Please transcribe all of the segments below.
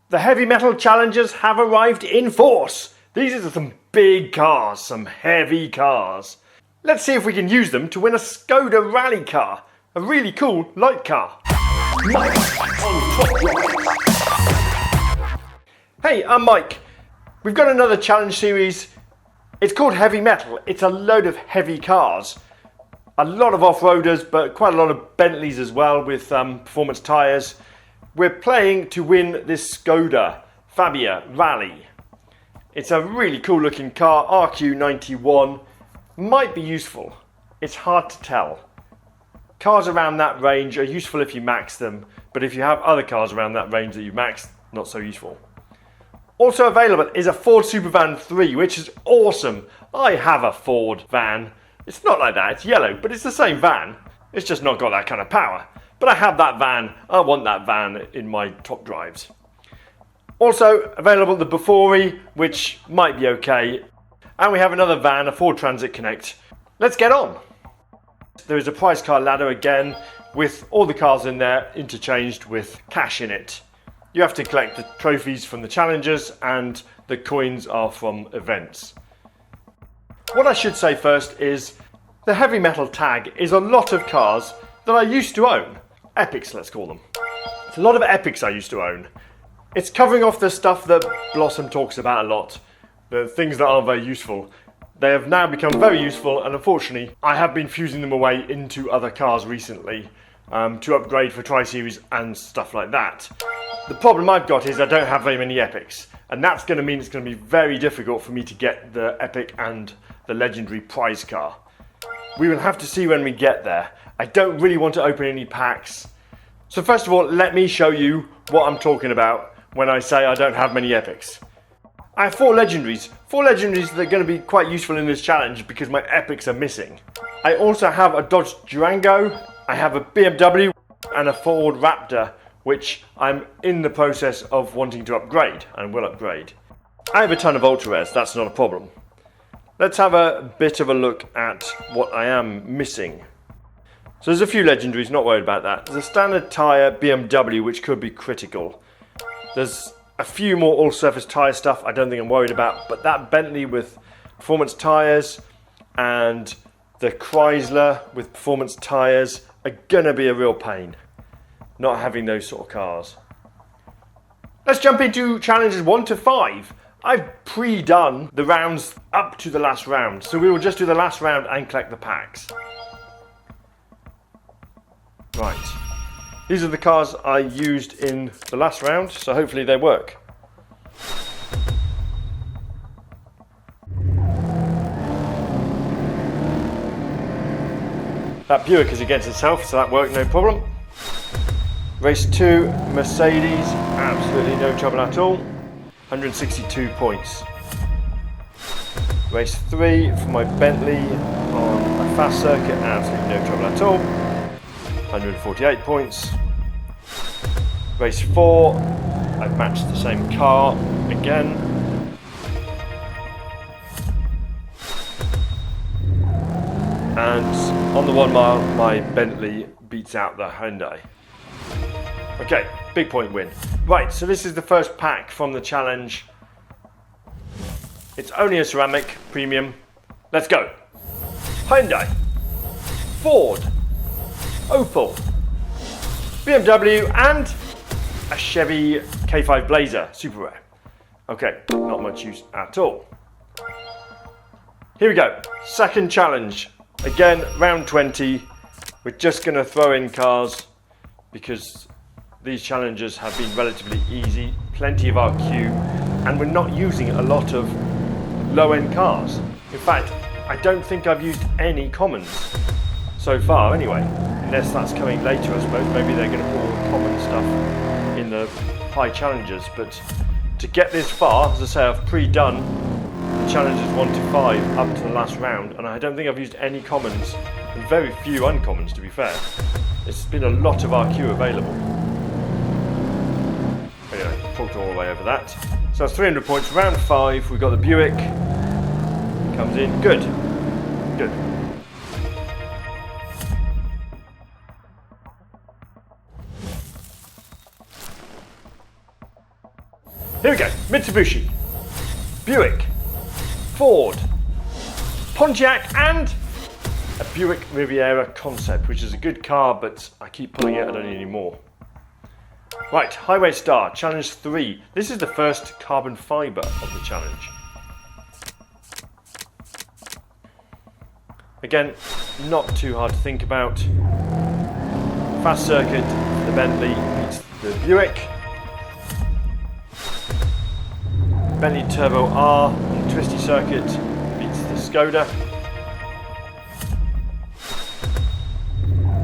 The heavy metal challenges have arrived in force. These are some big cars, some heavy cars. Let's see if we can use them to win a Skoda Rally car. A really cool light car. Mike on top right. Hey, I'm Mike. We've got another challenge series. It's called Heavy Metal. It's a load of heavy cars. A lot of off-roaders, but quite a lot of Bentleys as well with performance tyres. We're playing to win this Skoda Fabia Rally. It's a really cool looking car, RQ91. Might be useful. It's hard to tell. Cars around that range are useful if you max them, but if you have other cars around that range that you've maxed, not so useful. Also available is a Ford Supervan 3, which is awesome. I have a Ford van. It's not like that, it's yellow, but it's the same van. It's just not got that kind of power. But I have that van, I want that van in my top drives. Also available the Bafori, which might be okay. And we have another van, a Ford Transit Connect. Let's get on. There is a prize car ladder again, with all the cars in there interchanged with cash in it. You have to collect the trophies from the challenges and the coins are from events. What I should say first is the heavy metal tag is a lot of cars that I used to own. Epics, let's call them. It's a lot of epics I used to own. It's covering off the stuff that Blossom talks about a lot, the things that aren't very useful. They have now become very useful, and unfortunately I have been fusing them away into other cars recently to upgrade for Tri-Series and stuff like that. The problem I've got is I don't have very many epics, and that's going to mean it's going to be very difficult for me to get the epic and the legendary prize car. We will have to see when we get there. I don't really want to open any packs. So first of all, let me show you what I'm talking about when I say I don't have many epics. I have 4 legendaries. 4 legendaries that are going to be quite useful in this challenge because my epics are missing. I also have a Dodge Durango, I have a BMW and a Ford Raptor, which I'm in the process of wanting to upgrade and will upgrade. I have a ton of ultra rares, that's not a problem. Let's have a bit of a look at what I am missing. So there's a few legendaries, not worried about that. There's a standard tyre BMW, which could be critical. There's a few more all-surface tyre stuff I don't think I'm worried about, but that Bentley with performance tyres and the Chrysler with performance tyres are gonna be a real pain, not having those sort of cars. Let's jump into challenges 1 to 5. I've pre-done the rounds up to the last round, so we will just do the last round and collect the packs. Right, these are the cars I used in the last round, so hopefully they work. That Buick is against itself, so that worked no problem. Race 2, Mercedes, absolutely no trouble at all. 162 points. Race 3 for my Bentley on a fast circuit, absolutely no trouble at all. 148 points. Race 4, I've matched the same car again. And on the 1 mile, my Bentley beats out the Hyundai. Okay, big point win. Right, so this is the first pack from the challenge. It's only a ceramic premium. Let's go. Hyundai, Ford, Opel, BMW, and a Chevy K5 Blazer, super rare. Okay, not much use at all. Here we go, second challenge. Again, round 20. We're just gonna throw in cars because these challenges have been relatively easy, plenty of RQ, and we're not using a lot of low-end cars. In fact, I don't think I've used any commons so far anyway, unless that's coming later I suppose. Maybe they're going to put all the common stuff in the high challenges, but to get this far, as I say, I've pre-done the challenges 1 to 5 up to the last round, and I don't think I've used any commons, and very few uncommons to be fair. It's been a lot of RQ available. Anyway, talked all the way over that. So that's 300 points. Round 5, we've got the Buick. Comes in. Good. Good. Here we go. Mitsubishi, Buick, Ford, Pontiac, and a Buick Riviera Concept, which is a good car, but I keep pulling it, I don't need any more. Right, Highway Star, Challenge 3. This is the first carbon fibre of the challenge. Again, not too hard to think about. Fast circuit, the Bentley beats the Buick. Bentley Turbo R on the twisty circuit beats the Skoda.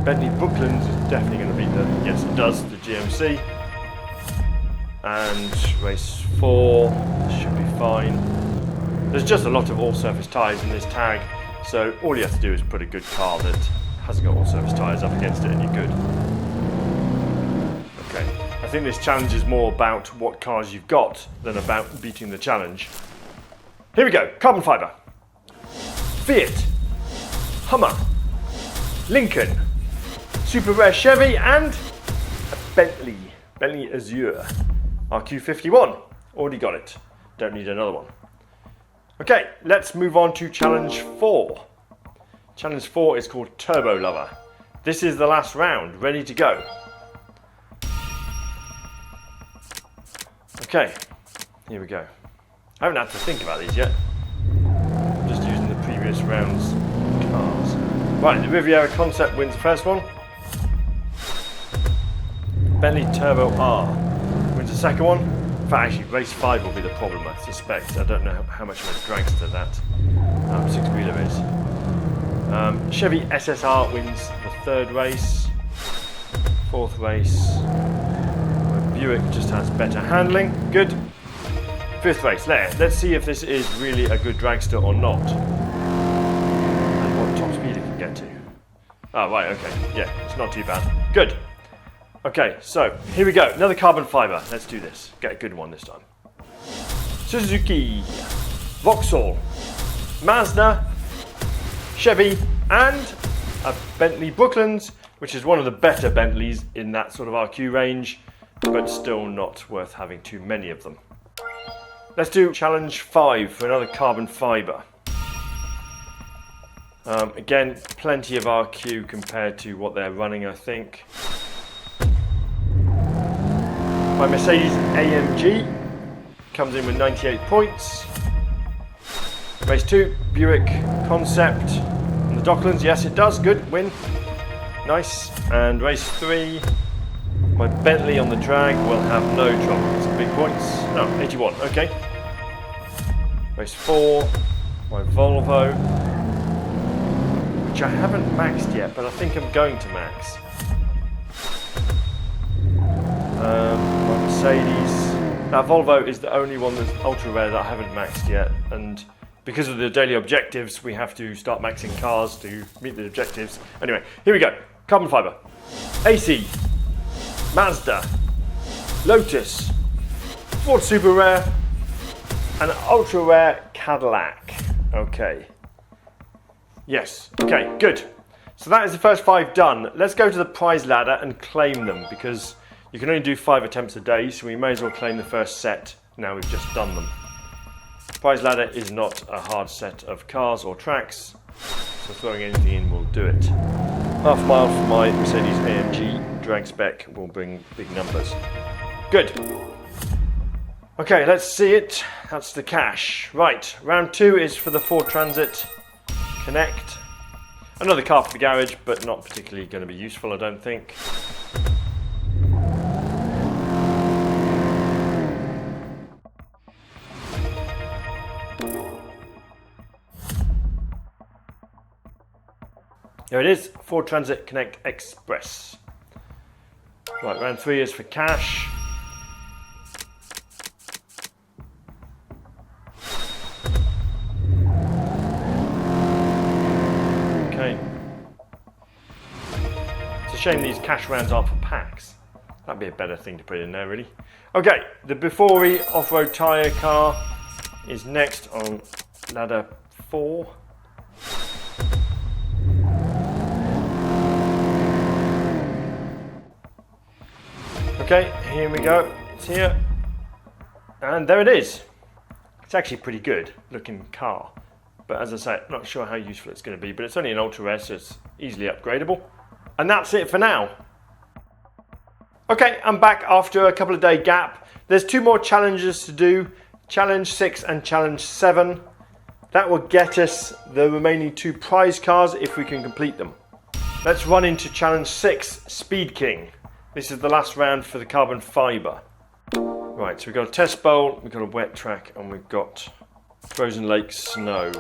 Bentley Brooklands is definitely going to beat the, yes it does, the GMC. And race 4 should be fine. There's just a lot of all-surface tyres in this tag, so all you have to do is put a good car that hasn't got all-surface tyres up against it and you're good. Okay, I think this challenge is more about what cars you've got than about beating the challenge. Here we go, carbon fibre. Fiat, Hummer, Lincoln, Super Rare Chevy, and a Bentley Azure RQ51. Already got it, don't need another one. Okay, let's move on to Challenge 4. Challenge 4 is called Turbo Lover. This is the last round, ready to go. Okay, here we go. I haven't had to think about these yet. I'm just using the previous round's cars. Right, the Riviera Concept wins the first one. Bentley Turbo R wins the second one. In fact, actually, race 5 will be the problem, I suspect. I don't know how much of a dragster that 6-wheeler is. Chevy SSR wins the third race. Fourth race, Buick just has better handling. Good. Fifth race, let's see if this is really a good dragster or not. And what top speed it can get to. Oh, right, okay. Yeah, it's not too bad. Good. Okay, so here we go. Another carbon fibre. Let's do this. Get a good one this time. Suzuki, Vauxhall, Mazda, Chevy, and a Bentley Brooklands, which is one of the better Bentleys in that sort of RQ range, but still not worth having too many of them. Let's do Challenge 5 for another carbon fibre. Again, plenty of RQ compared to what they're running, I think. My Mercedes AMG comes in with 98 points. Race 2, Buick Concept on the Docklands. Yes, it does. Good. Win. Nice. And race 3, my Bentley on the drag will have no trouble. Some big points. No, 81. Okay. Race 4, my Volvo, which I haven't maxed yet, but I think I'm going to max. My Mercedes. Now Volvo is the only one that's ultra rare that I haven't maxed yet, and because of the daily objectives we have to start maxing cars to meet the objectives. Anyway, here we go. Carbon fibre. AC, Mazda, Lotus, Ford Super Rare, and ultra rare Cadillac. Okay. Yes. Okay, good. So that is the first 5 done. Let's go to the prize ladder and claim them, because you can only do 5 attempts a day, so we may as well claim the first set now we've just done them. Prize ladder is not a hard set of cars or tracks, so throwing anything in will do it. Half mile for my Mercedes AMG drag spec will bring big numbers. Good. Okay, let's see it. That's the cash. Right, round 2 is for the Ford Transit Connect. Another car for the garage, but not particularly going to be useful, I don't think. Here it is, Ford Transit Connect Express. Right, round 3 is for cash. Okay. It's a shame these cash rounds aren't for packs. That'd be a better thing to put in there, really. Okay, the Befori off-road tyre car is next on ladder 4. Okay, here we go. It's here. And there it is. It's actually a pretty good looking car. But as I say, I'm not sure how useful it's going to be, but it's only an Ultra S, so it's easily upgradable. And that's it for now. Okay, I'm back after a couple of day gap. There's 2 more challenges to do, Challenge 6 and Challenge 7. That will get us the remaining 2 prize cars if we can complete them. Let's run into Challenge 6, Speed King. This is the last round for the carbon fibre. Right, so we've got a test bowl, we've got a wet track, and we've got frozen lake snow.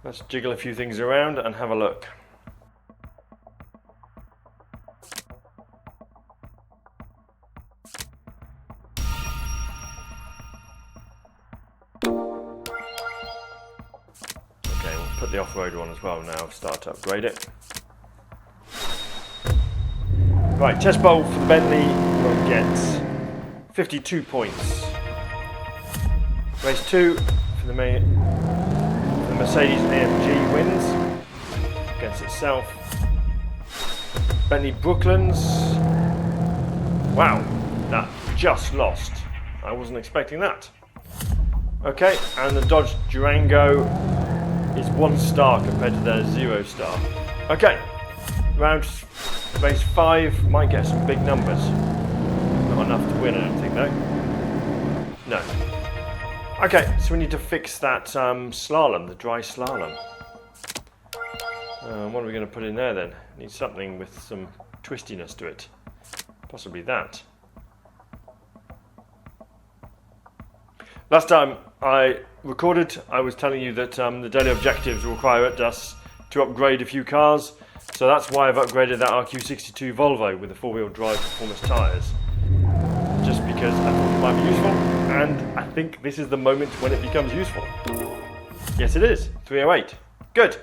Let's jiggle a few things around and have a look. Okay, we'll put the off-road one as well now, start to upgrade it. Right, test bowl for the Bentley will get 52 points. Race 2 for the Mercedes AMG wins against itself. Bentley Brooklands. Wow, that just lost. I wasn't expecting that. Okay, and the Dodge Durango is 1 star compared to their 0 star. Okay, race 5 might get some big numbers. Not enough to win, I don't think, though. No. Okay, so we need to fix that slalom, the dry slalom. What are we going to put in there then? Need something with some twistiness to it. Possibly that. Last time I recorded, I was telling you that the daily objectives require us to upgrade a few cars. So that's why I've upgraded that RQ62 Volvo with the 4-wheel drive performance tyres. Just because I thought it might be useful, and I think this is the moment when it becomes useful. Yes, it is. 308. Good.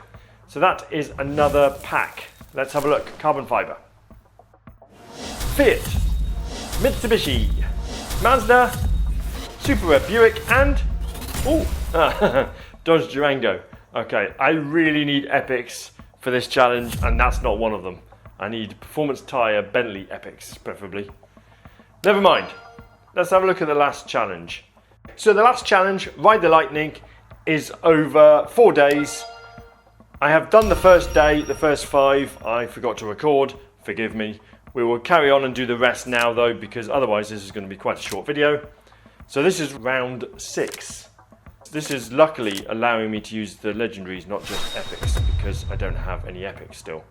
So that is another pack. Let's have a look. Carbon fibre. Fiat, Mitsubishi, Mazda, Super Red Buick, and Dodge Durango. Okay, I really need epics for this challenge, and that's not one of them. I need performance tyre Bentley epics, preferably. Never mind. Let's have a look at the last challenge. So the last challenge, Ride the Lightning, is over 4 days. I have done the first day, the first 5. I forgot to record. Forgive me. We will carry on and do the rest now, though, because otherwise this is going to be quite a short video. So this is round 6. This is luckily allowing me to use the legendaries, not just epics, because I don't have any epics still.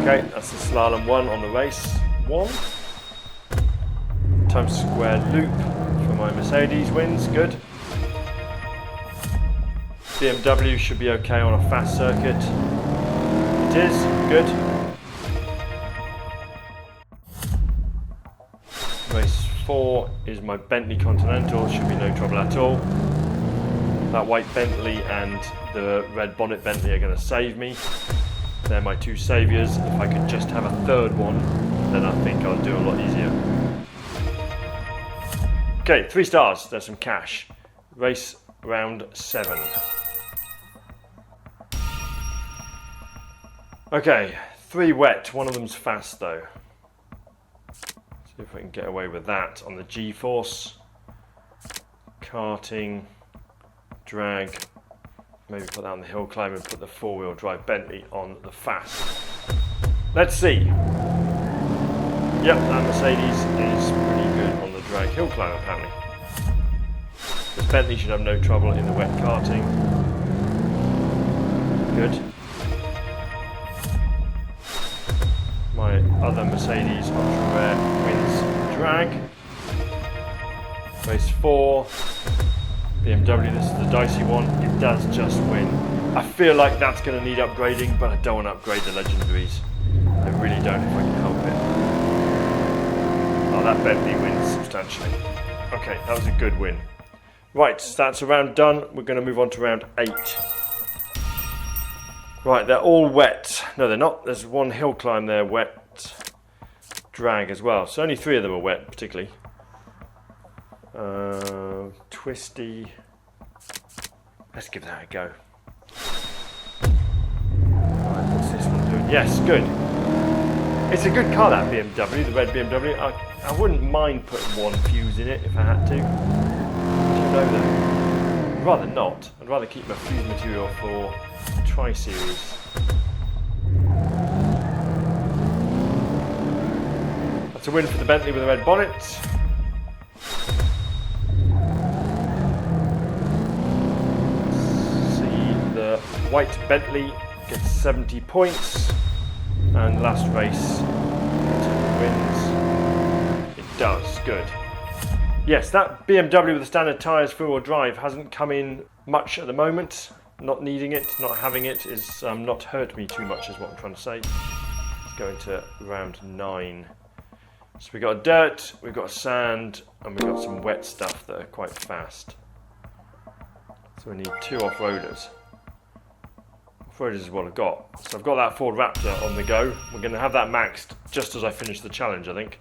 Okay, that's the slalom 1 on the race 1. Times Square loop for my Mercedes wins, good. BMW should be okay on a fast circuit. It is, good. Race 4 is my Bentley Continental, should be no trouble at all. That white Bentley and the red bonnet Bentley are going to save me. They're my 2 saviours. If I could just have a 3rd one, then I think I'll do a lot easier. Okay, 3 stars. There's some cash. Race round 7. Okay, 3 wet. One of them's fast though. See if we can get away with that on the G-Force. Karting, drag. Maybe put that on the hill climb and put the 4-wheel drive Bentley on the fast. Let's see. Yep, that Mercedes is pretty good on the drag hill climb apparently. This Bentley should have no trouble in the wet karting. Good. My other Mercedes Ultra Rare wins drag. Race 4. BMW, this is the dicey one, it does just win. I feel like that's going to need upgrading, but I don't want to upgrade the legendaries. I really don't if I can help it. Oh, that Bentley wins substantially. Okay, that was a good win. Right, so that's a round done. We're going to move on to round 8. Right, they're all wet. No, they're not. There's one hill climb there, wet. Drag as well. So only 3 of them are wet, particularly. Twisty. Let's give that a go. Right, what's this one doing? Yes, good. It's a good car, that BMW, the red BMW. I wouldn't mind putting one fuse in it if I had to. I don't know though. I'd rather not. I'd rather keep my fuse material for Tri-Series. That's a win for the Bentley with the red bonnet. The white Bentley gets 70 points, and last race wins. It does, good. Yes, that BMW with the standard tyres four-wheel drive hasn't come in much at the moment. Not needing it, not having it is not hurt me too much is what I'm trying to say. Let's go into round 9. So we've got a dirt, we've got a sand, and we've got some wet stuff that are quite fast. So we need 2 off-roaders. Off-roaders is what I've got. So I've got that Ford Raptor on the go. We're going to have that maxed just as I finish the challenge, I think.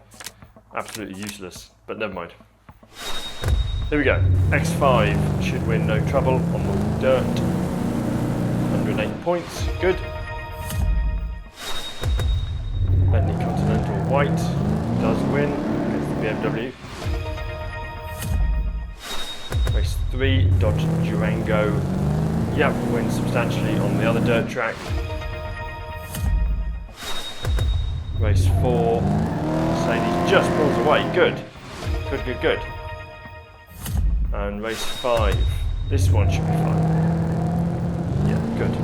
Absolutely useless, but never mind. There we go. X5 should win no trouble on the dirt. 108 points, good. Bentley Continental White does win against the BMW. Race 3, Dodge Durango. Yep, wins substantially on the other dirt track. Race 4, Mercedes just pulls away. Good. Good, good, good. And race 5. This one should be fun. Yeah, good.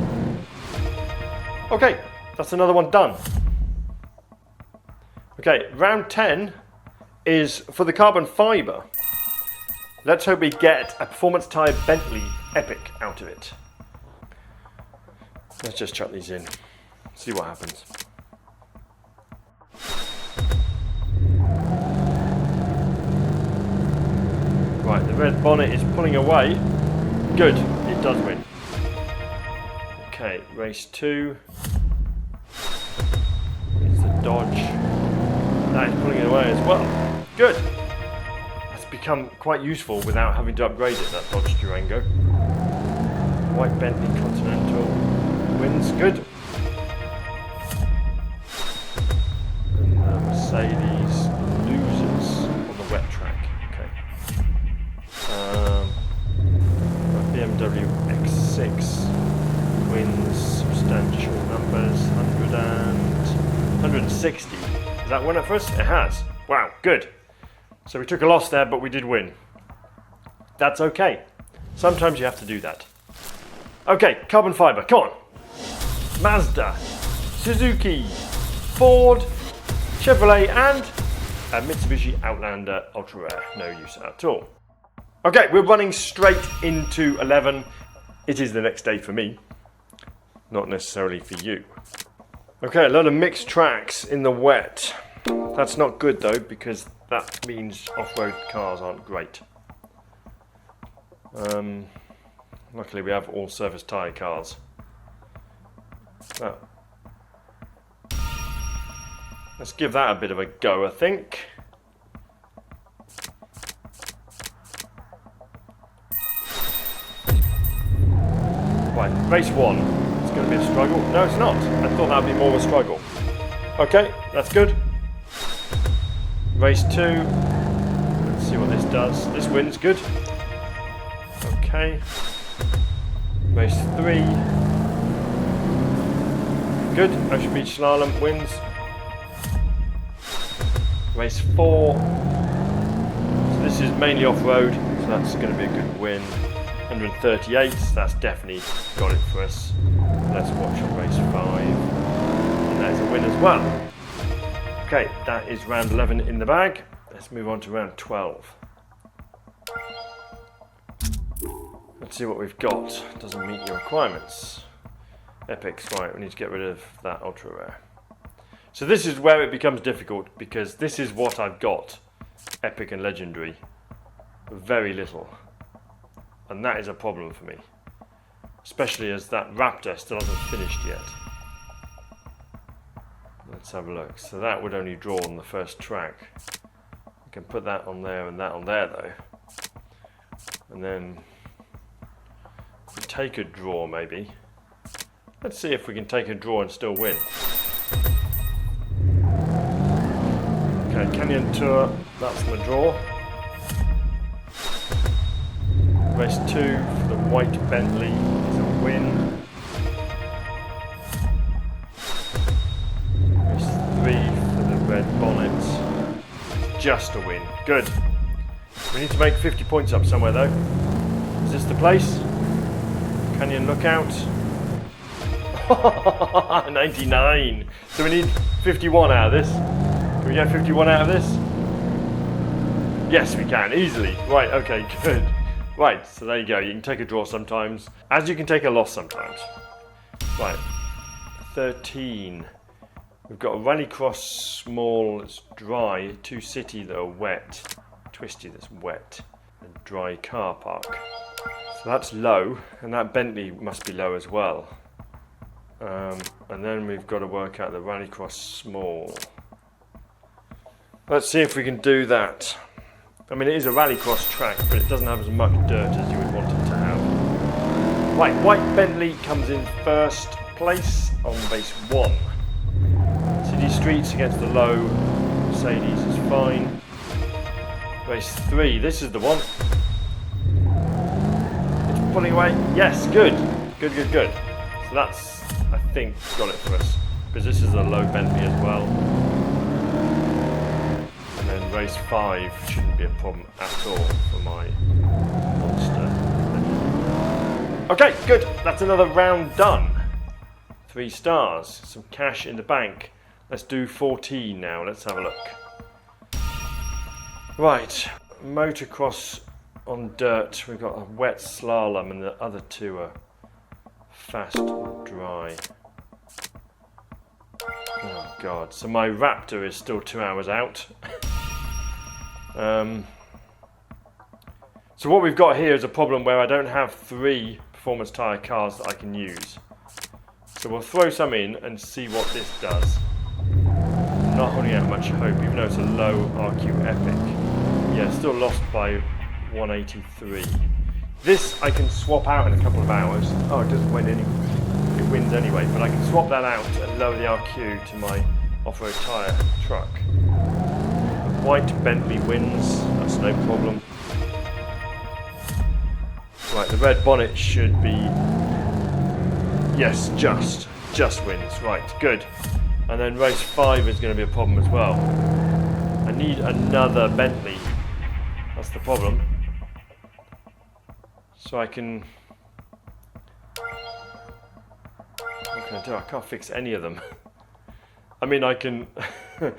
Okay, that's another one done. Okay, round 10 is for the carbon fibre. Let's hope we get a performance tyre Bentley Epic out of it. Let's just chuck these in, see what happens. Right, the red bonnet is pulling away. Good, it does win. Okay, race 2. It's the Dodge. That is pulling it away as well. Good. That's become quite useful without having to upgrade it, that Dodge Durango. White Bentley Continental wins. Good. And the Mercedes loses on the wet track. Okay. BMW X6 wins substantial numbers. 160. Has that won it for us? It has. Wow, good. So we took a loss there, but we did win. That's okay. Sometimes you have to do that. Okay, carbon fibre, come on. Mazda, Suzuki, Ford, Chevrolet, and a Mitsubishi Outlander Ultra Rare. No use at all. Okay, we're running straight into 11. It is the next day for me, not necessarily for you. Okay, a lot of mixed tracks in the wet. That's not good though, because that means off-road cars aren't great. Luckily we have all surface tyre cars. So, let's give that a bit of a go, I think. Right, race 1. It's going to be a struggle. No, it's not. I thought that would be more of a struggle. Okay, that's good. Race 2. Let's see what this does. This wins, good. Okay. Race 3. Good. Ocean Beach Slalom wins. Race 4. So this is mainly off-road, so that's going to be a good win. 138, that's definitely got it for us. Let's watch on race 5. And that is a win as well. Okay, that is round 11 in the bag. Let's move on to round 12. Let's see what we've got. Doesn't meet your requirements. Epics, right, we need to get rid of that ultra rare. So this is where it becomes difficult, because this is what I've got. Epic and legendary. Very little. And that is a problem for me. Especially as that Raptor still hasn't finished yet. Let's have a look. So that would only draw on the first track. We can put that on there and that on there though. And then if we take a draw maybe. Let's see if we can take a draw and still win. Okay, Okay, Canyon Tour, that's the draw. Race 2 for the white Bentley is a win. Race 3 for the red bonnet, it's just a win. Good. We need to make 50 points up somewhere though. Is this the place? Canyon Lookout. 99. So we need 51 out of this. Can we get 51 out of this? Yes, we can, easily. Right, okay, good. Right, so there you go. You can take a draw sometimes, as you can take a loss sometimes. Right, 13. We've got a rallycross small that's dry, 2 city that are wet, twisty that's wet, and dry car park. So that's low, and that Bentley must be low as well. And then we've got to work out the rallycross small. Let's see if we can do that. I mean, it is a rallycross track, but it doesn't have as much dirt as you would want it to have. Right, white Bentley comes in first place on race 1. City streets against the low Mercedes is fine. Race 3, this is the one. It's pulling away. Yes, good. Good. So that's, I think, got it for us. Because this is a low Bentley as well. And then race 5 shouldn't be a problem at all for my monster. Okay, good. That's another round done. 3 stars. Some cash in the bank. Let's do 14 now. Let's have a look. Right. Motocross on dirt. We've got a wet slalom and the other 2 are fast or dry. Oh god, so my Raptor is still 2 hours out. So what we've got here is a problem where I don't have 3 performance tyre cars that I can use. So we'll throw some in and see what this does. I'm not holding out much hope, even though it's a low RQ Epic. Yeah, still lost by 183. This I can swap out in a couple of hours. Oh, it doesn't win any. It wins anyway, but I can swap that out and lower the RQ to my off-road tyre truck. The white Bentley wins, that's no problem. Right, the red bonnet should be, yes, just wins, right, good. And then race 5 is going to be a problem as well. I need another Bentley, that's the problem. So I can, what can I do? I can't fix any of them. I mean, I can, the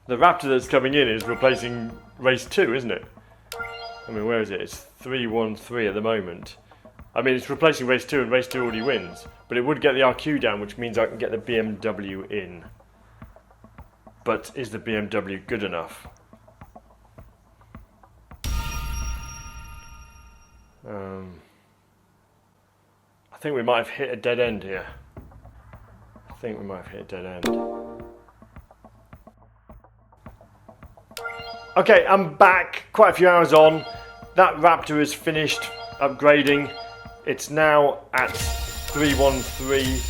Raptor that's coming in is replacing race 2, isn't it? I mean, where is it? It's 313 at the moment. I mean, it's replacing race 2 and race 2 already wins. But it would get the RQ down, which means I can get the BMW in. But is the BMW good enough? I think we might have hit a dead end here. Okay, I'm back, quite a few hours on. That Raptor is finished upgrading. It's now at 313.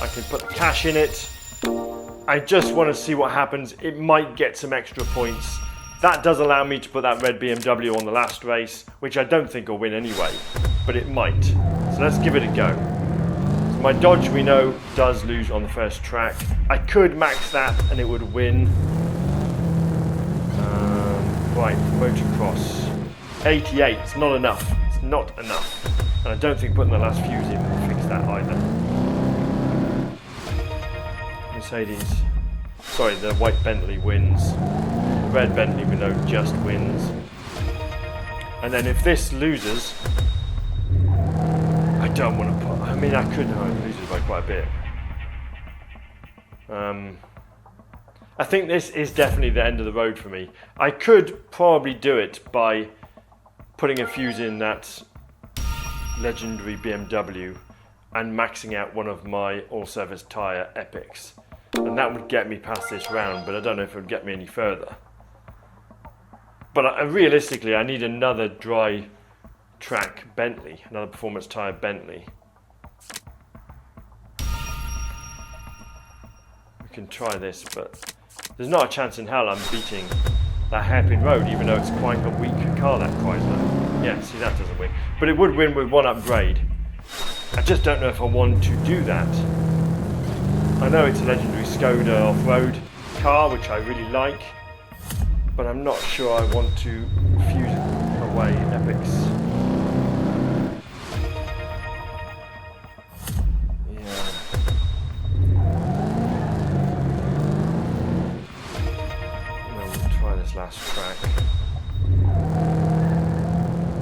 I can put the cash in it. I just want to see what happens. It might get some extra points. That does allow me to put that red BMW on the last race, which I don't think will win anyway, but it might. So let's give it a go. So my Dodge, we know, does lose on the first track. I could max that and it would win. Right, motocross. 88, it's not enough. It's not enough. And I don't think putting the last fuse in will fix that either. Mercedes. Sorry, the white Bentley wins. The red Bentley, we know, just wins. And then if this loses, I don't want to put, I mean, I could lose it by quite a bit. I think this is definitely the end of the road for me. I could probably do it by putting a fuse in that legendary BMW and maxing out one of my all-service tyre Epics. And that would get me past this round, but I don't know if it would get me any further. But realistically, I need another dry track Bentley, another performance tyre Bentley. We can try this, but There's not a chance in hell I'm beating that hairpin road, even though it's quite a weak car, that Chrysler. Yeah, see, that doesn't win. But it would win with one upgrade. I just don't know if I want to do that. I know it's a legendary Skoda off-road car, which I really like, but I'm not sure I want to fuse away epics. Yeah. We'll try this last track.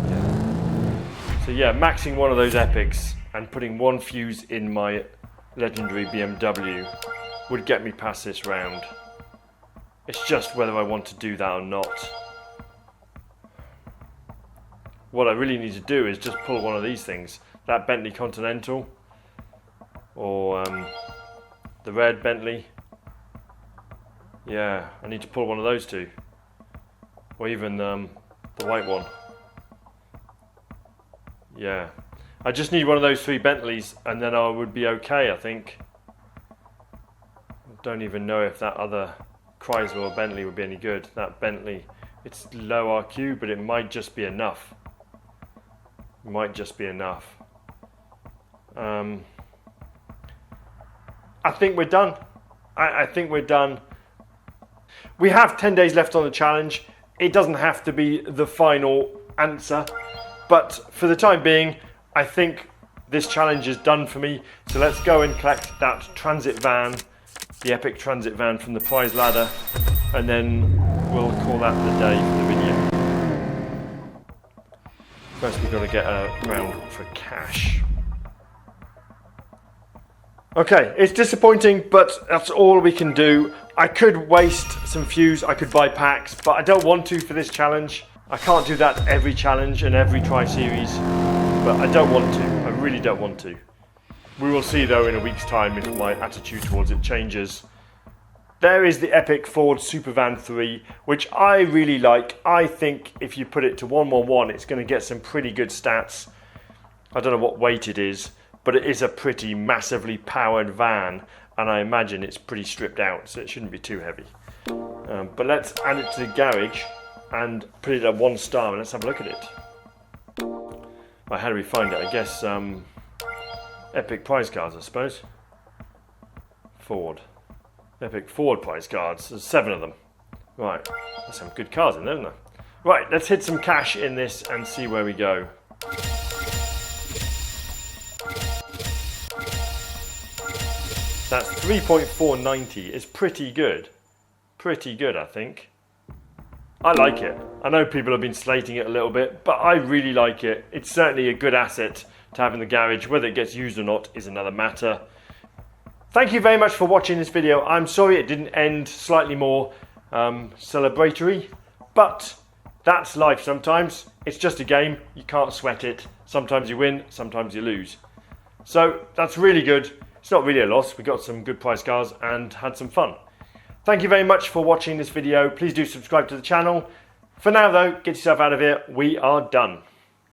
Yeah. So yeah, maxing one of those epics and putting one fuse in my legendary BMW would get me past this round. It's just whether I want to do that or not. What I really need to do is just pull one of these things. That Bentley Continental. Or the red Bentley. Yeah, I need to pull one of those two. Or even the white one. Yeah. I just need one of those 3 Bentleys and then I would be okay, I think. I don't even know if that other Chrysler or Bentley would be any good. That Bentley, it's low RQ, but it might just be enough. It might just be enough. I think we're done. I think we're done. We have 10 days left on the challenge. It doesn't have to be the final answer, but for the time being, I think this challenge is done for me. So let's go and collect that transit van, the epic transit van from the prize ladder, and then we'll call that the day for the video. First we've got to get a round for cash. Okay, it's disappointing, but that's all we can do. I could waste some fuse, I could buy packs, but I don't want to for this challenge. I can't do that every challenge and every tri-series, but I don't want to. I really don't want to. We will see though in a week's time if my attitude towards it changes. There is the epic Ford Supervan 3, which I really like. I think if you put it to 111, it's going to get some pretty good stats. I don't know what weight it is, but it is a pretty massively powered van, and I imagine it's pretty stripped out, so it shouldn't be too heavy. But let's add it to the garage and put it at 1 star, and let's have a look at it. Right, how do we find it? I guess epic prize cards, I suppose. Ford. Epic Ford prize cards. There's 7 of them. Right, there's some good cards in there, isn't there? Right, let's hit some cash in this and see where we go. That's 3.490. It's pretty good. Pretty good, I think. I like it. I know people have been slating it a little bit, but I really like it. It's certainly a good asset to have in the garage. Whether it gets used or not is another matter. Thank you very much for watching this video. I'm sorry it didn't end slightly more celebratory, but that's life sometimes. It's just a game. You can't sweat it. Sometimes you win, sometimes you lose. So that's really good. It's not really a loss. We got some good prize cards and had some fun. Thank you very much for watching this video. Please do subscribe to the channel. For now though, get yourself out of here. We are done.